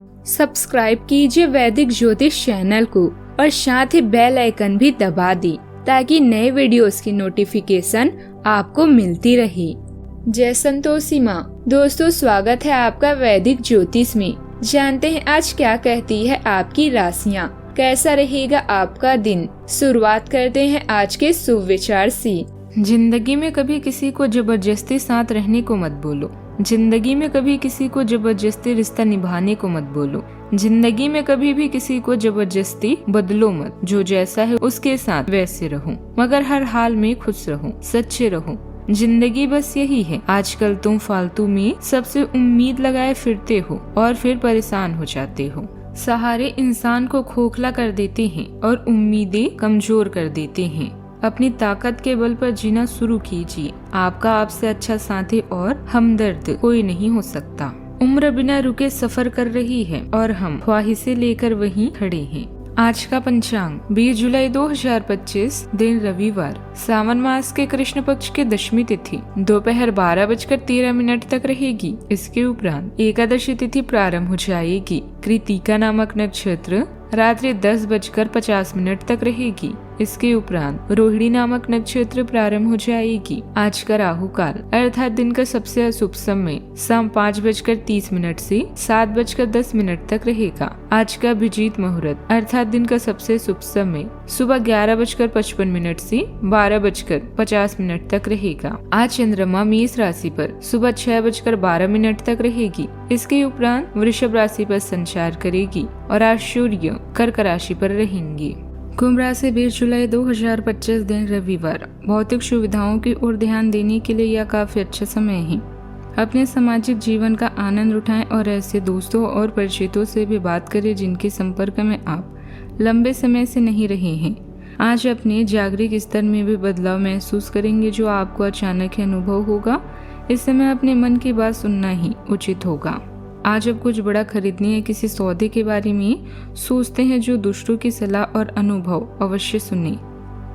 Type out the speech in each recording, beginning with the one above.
Subscribe कीजिए वैदिक ज्योतिष चैनल को और साथ ही बेल आइकन भी दबा दी ताकि नए वीडियोस की नोटिफिकेशन आपको मिलती रहे। जय संतोषी माँ। दोस्तों, स्वागत है आपका वैदिक ज्योतिष में। जानते हैं आज क्या कहती है आपकी राशियाँ, कैसा रहेगा आपका दिन। शुरुआत करते हैं आज के शुभ विचार से। जिंदगी में कभी किसी को जबरदस्ती साथ रहने को मत बोलो। जिंदगी में कभी किसी को जबरदस्ती रिश्ता निभाने को मत बोलो। जिंदगी में कभी भी किसी को जबरदस्ती बदलो मत। जो जैसा है उसके साथ वैसे रहो, मगर हर हाल में खुश रहो, सच्चे रहो। जिंदगी बस यही है। आजकल तुम फालतू में सबसे उम्मीद लगाए फिरते हो और फिर परेशान हो जाते हो। सहारे इंसान को खोखला कर देते हैं और उम्मीदें कमजोर कर देते हैं। अपनी ताकत के बल पर जीना शुरू कीजिए। आपका आपसे अच्छा साथी और हमदर्द कोई नहीं हो सकता। उम्र बिना रुके सफर कर रही है और हम ख्वाहिशें लेकर वहीं खड़े हैं। आज का पंचांग 20 जुलाई 2025, दिन रविवार। सावन मास के कृष्ण पक्ष के दशमी तिथि दोपहर 12:13 तक रहेगी। इसके उपरांत एकादशी तिथि प्रारंभ हो जाएगी। कृतिका नामक नक्षत्र रात्रि 10:50 तक रहेगी। इसके उपरांत रोहिणी नामक नक्षत्र प्रारंभ हो जाएगी। आज का राहु काल अर्थात दिन का सबसे अशुभ समय शाम 5:30 से 7:10 तक रहेगा। आज का अभिजीत मुहूर्त अर्थात दिन का सबसे शुभ समय सुबह 11:55 से 12:50 तक रहेगा। आज चंद्रमा मेष राशि पर सुबह 6:12 तक रहेगी। इसके उपरांत वृषभ राशि पर संचार करेगी और आज सूर्य कर्क राशि पर रहेंगे। कुंभ राशि 20 जुलाई 2025, दिन रविवार। भौतिक सुविधाओं की ओर ध्यान देने के लिए यह काफी अच्छा समय है। अपने सामाजिक जीवन का आनंद उठाएं और ऐसे दोस्तों और परिचितों से भी बात करें जिनके संपर्क में आप लंबे समय से नहीं रहे हैं। आज अपने जागरिक स्तर में भी बदलाव महसूस करेंगे जो आपको अचानक ही अनुभव होगा। इस समय अपने मन की बात सुनना ही उचित होगा। आज अब कुछ बड़ा खरीदने या किसी सौदे के बारे में सोचते हैं जो दूसरों की सलाह और अनुभव अवश्य सुने।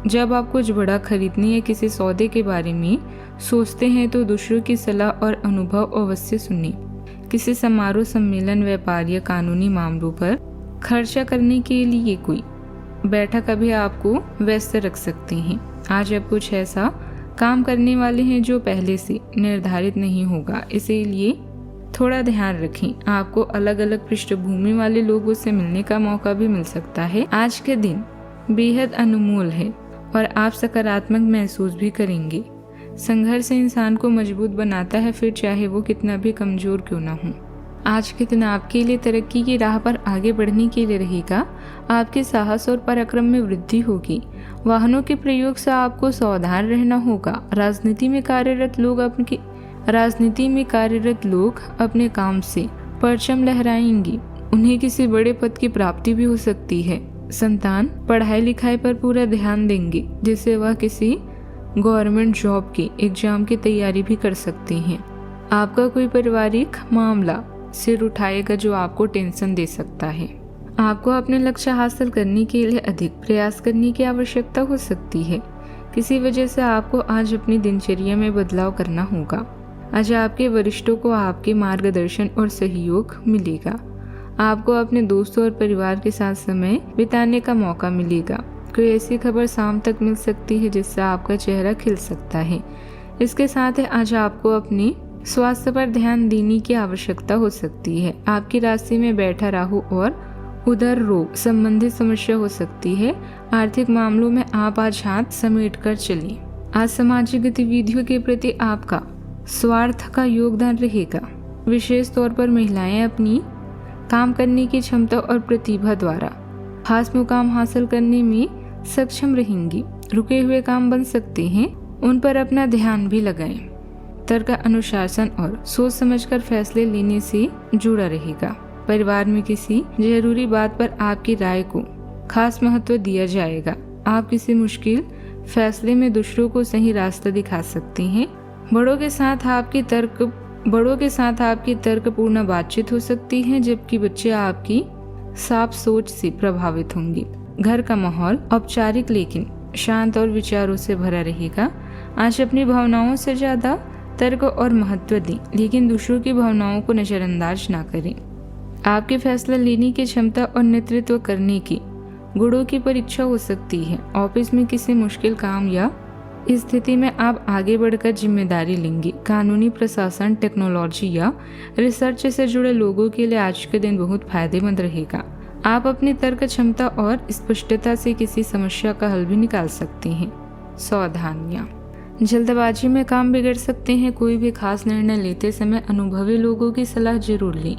जब आप कुछ बड़ा खरीदने या किसी सौदे के बारे में सोचते हैं तो दूसरों की सलाह और अनुभव अवश्य सुने। किसी समारोह, सम्मेलन, व्यापार या कानूनी मामलों पर खर्चा करने के लिए कोई बैठक अभी आपको व्यस्त रख सकते हैं। आज आप कुछ ऐसा काम करने वाले हैं जो पहले से निर्धारित नहीं होगा, इसीलिए थोड़ा ध्यान रखें। आपको अलग अलग पृष्ठभूमि वाले लोगों से मिलने का मौका भी मिल सकता है। आज के दिन बेहद अनमोल है और आप सकारात्मक महसूस भी करेंगे। संघर्ष इंसान को मजबूत बनाता है, फिर चाहे वो कितना भी कमजोर क्यों ना हो। आज के दिन आपके लिए तरक्की की राह पर आगे बढ़ने के लिए रहेगा। आपके साहस और पराक्रम में वृद्धि होगी। वाहनों के प्रयोग से आपको सावधान रहना होगा। राजनीति में कार्यरत लोग अपने काम से परचम लहराएंगे। उन्हें किसी बड़े पद की प्राप्ति भी हो सकती है। संतान पढ़ाई लिखाई पर पूरा ध्यान देंगे, जिससे वह किसी गवर्नमेंट जॉब के एग्जाम की तैयारी भी कर सकते हैं। आपका कोई पारिवारिक मामला सिर उठाएगा जो आपको टेंशन दे सकता है। आपको अपने लक्ष्य हासिल करने के लिए अधिक प्रयास करने की आवश्यकता हो सकती है। किसी वजह से आपको आज अपनी दिनचर्या में बदलाव करना होगा। आज आपके वरिष्ठों को आपके मार्गदर्शन और सहयोग मिलेगा। आपको अपने दोस्तों और परिवार के साथ समय बिताने का मौका मिलेगा। कोई ऐसी खबर शाम तक मिल सकती है जिससे आपका चेहरा खिल सकता है। इसके साथ ही आज आपको अपने स्वास्थ्य पर ध्यान देने की आवश्यकता हो सकती है। आपकी राशि में बैठा राहु और उदर रोग संबंधित समस्या हो सकती है। आर्थिक मामलों में आप आज हाथ समेट कर चलें। आज सामाजिक गतिविधियों के प्रति आपका स्वार्थ का योगदान रहेगा। विशेष तौर पर महिलाएं अपनी काम करने की क्षमता और प्रतिभा द्वारा खास मुकाम हासिल करने में सक्षम रहेंगी। रुके हुए काम बन सकते हैं, उन पर अपना ध्यान भी लगाएं। तर्क, अनुशासन और सोच समझकर फैसले लेने से जुड़ा रहेगा। परिवार में किसी जरूरी बात पर आपकी राय को खास महत्व दिया जाएगा। आप किसी मुश्किल फैसले में दूसरों को सही रास्ता दिखा सकते हैं। बड़ों के साथ आपकी तर्कपूर्ण बातचीत हो सकती है, जबकि बच्चे आपकी साफ सोच से प्रभावित होंगे। घर का माहौल औपचारिक लेकिन शांत और विचारों से भरा रहेगा। आज अपनी भावनाओं से ज्यादा तर्क और महत्व दें, लेकिन दूसरों की भावनाओं को नजरअंदाज ना करें। आपके फैसला लेने की क्षमता और नेतृत्व करने की गुणों की परीक्षा हो सकती है। ऑफिस में किसी मुश्किल काम या स्थिति में आप आगे बढ़कर जिम्मेदारी लेंगे। कानूनी प्रशासन, टेक्नोलॉजी या रिसर्च से जुड़े लोगों के लिए आज के दिन बहुत फायदेमंद रहेगा। आप अपनी तर्क क्षमता और स्पष्टता से किसी समस्या का हल भी निकाल सकते हैं। सावधानियां, जल्दबाजी में काम बिगड़ सकते हैं। कोई भी खास निर्णय लेते समय अनुभवी लोगों की सलाह जरूर लें।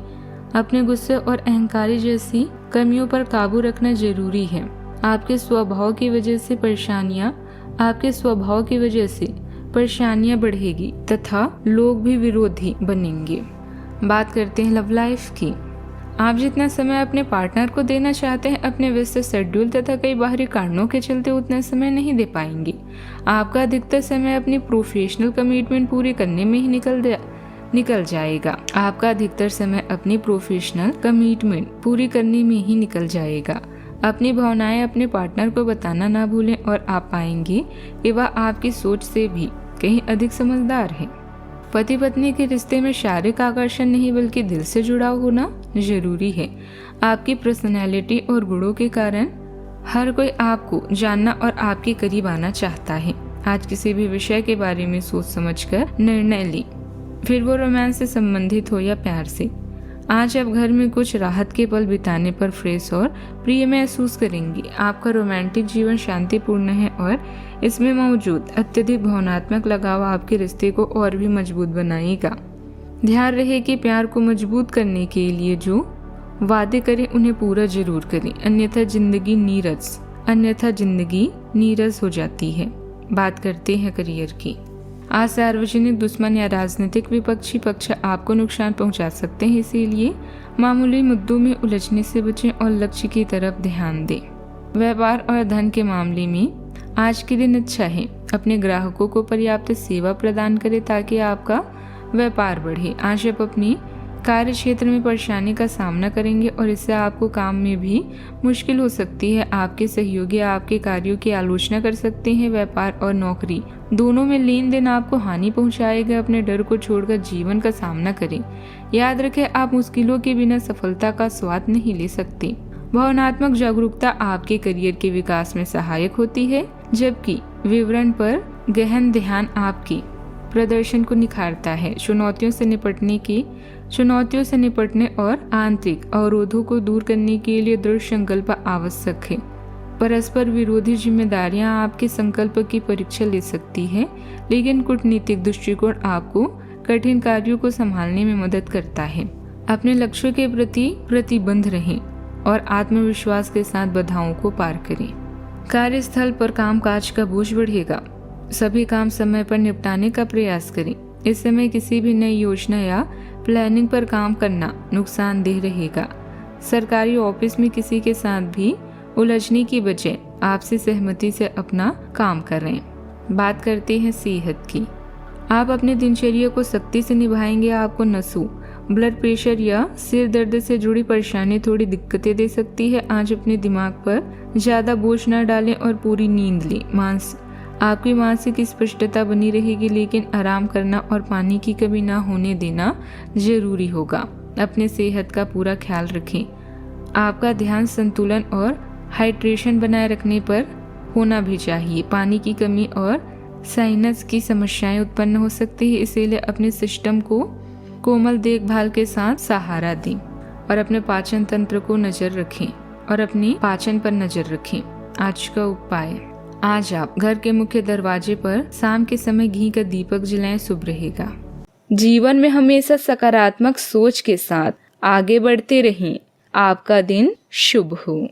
अपने गुस्से और अहंकारी जैसी कमियों पर काबू रखना जरूरी है। आपके स्वभाव की वजह से परेशानियां बढ़ेगी तथा लोग भी विरोधी बनेंगे। बात करते हैं लव लाइफ की। आप जितना समय अपने पार्टनर को देना चाहते हैं, अपने व्यस्त शेड्यूल तथा कई बाहरी कारणों के चलते उतना समय नहीं दे पाएंगे। आपका अधिकतर समय अपनी प्रोफेशनल कमिटमेंट पूरी करने में ही निकल जाएगा। अपनी भावनाएं अपने पार्टनर को बताना ना भूलें और आप पाएंगे कि वह आपकी सोच से भी कहीं अधिक समझदार है। पति पत्नी के रिश्ते में शारीरिक आकर्षण नहीं बल्कि दिल से जुड़ाव होना जरूरी है। आपकी पर्सनैलिटी और गुणों के कारण हर कोई आपको जानना और आपके करीब आना चाहता है। आज किसी भी विषय के बारे में सोच समझकर निर्णय लें, फिर वो रोमांस से संबंधित हो या प्यार से। आज आप घर में कुछ राहत के पल बिताने पर फ्रेश और प्रिय महसूस करेंगे। आपका रोमांटिक जीवन शांतिपूर्ण है और इसमें मौजूद अत्यधिक भावनात्मक लगाव आपके रिश्ते को और भी मजबूत बनाएगा। ध्यान रहे कि प्यार को मजबूत करने के लिए जो वादे करें उन्हें पूरा जरूर करें, अन्यथा जिंदगी नीरस हो जाती है। बात करते हैं करियर की। आज सार्वजनिक दुश्मन या राजनीतिक विपक्षी पक्ष आपको नुकसान पहुंचा सकते हैं, इसीलिए मामूली मुद्दों में उलझने से बचें और लक्ष्य की तरफ ध्यान दें। व्यापार और धन के मामले में आज के दिन अच्छा है। अपने ग्राहकों को पर्याप्त सेवा प्रदान करें ताकि आपका व्यापार बढ़े। आज आप अपनी कार्य क्षेत्र में परेशानी का सामना करेंगे और इससे आपको काम में भी मुश्किल हो सकती है। आपके सहयोगी आपके कार्यों की आलोचना कर सकते हैं। व्यापार और नौकरी दोनों में लेन देन आपको हानि पहुंचाएगा। अपने डर को छोड़कर जीवन का सामना करें। याद रखें, आप मुश्किलों के बिना सफलता का स्वाद नहीं ले सकते। भावनात्मक जागरूकता आपके करियर के विकास में सहायक होती है, जबकि विवरण पर गहन ध्यान आपकी प्रदर्शन को निखारता है। चुनौतियों से निपटने और आंतरिक अवरोधों को दूर करने के लिए दृढ़ संकल्प आवश्यक है। परस्पर विरोधी जिम्मेदारियां आपके संकल्प की परीक्षा ले सकती है, लेकिन कूटनीतिक दृष्टिकोण आपको कठिन कार्यों को संभालने में मदद करता है। अपने लक्ष्यों के प्रति प्रतिबद्ध रहें और आत्मविश्वास के साथ बाधाओं को पार करें। कार्यस्थल पर कामकाज का बोझ बढ़ेगा। सभी काम समय पर निपटाने का प्रयास करें। इस समय किसी भी नई योजना या प्लानिंग पर काम करना नुकसानदेह रहेगा। सरकारी ऑफिस में किसी के साथ भी उलझने की बजाय आपसी सहमति से अपना काम करें। बात करते हैं सेहत की। आप अपने दिनचर्या को सख्ती से निभाएंगे। आपको नसों, ब्लड प्रेशर या सिर दर्द से जुड़ी परेशानी थोड़ी दिक्कतें दे सकती है। आज अपने दिमाग पर ज्यादा बोझ न डालें और पूरी नींद लें। आपकी मानसिक स्पष्टता बनी रहेगी, लेकिन आराम करना और पानी की कमी न होने देना जरूरी होगा। अपने सेहत का पूरा ख्याल रखें। आपका ध्यान संतुलन और हाइड्रेशन बनाए रखने पर होना भी चाहिए। पानी की कमी और साइनस की समस्याएं उत्पन्न हो सकती है, इसीलिए अपने सिस्टम को कोमल देखभाल के साथ सहारा दें और अपने पाचन तंत्र को नजर रखें और अपने पाचन पर नजर रखें। आज का उपाय, आज आप घर के मुख्य दरवाजे पर शाम के समय घी का दीपक जलाएं, शुभ रहेगा। जीवन में हमेशा सकारात्मक सोच के साथ आगे बढ़ते रहें। आपका दिन शुभ हो।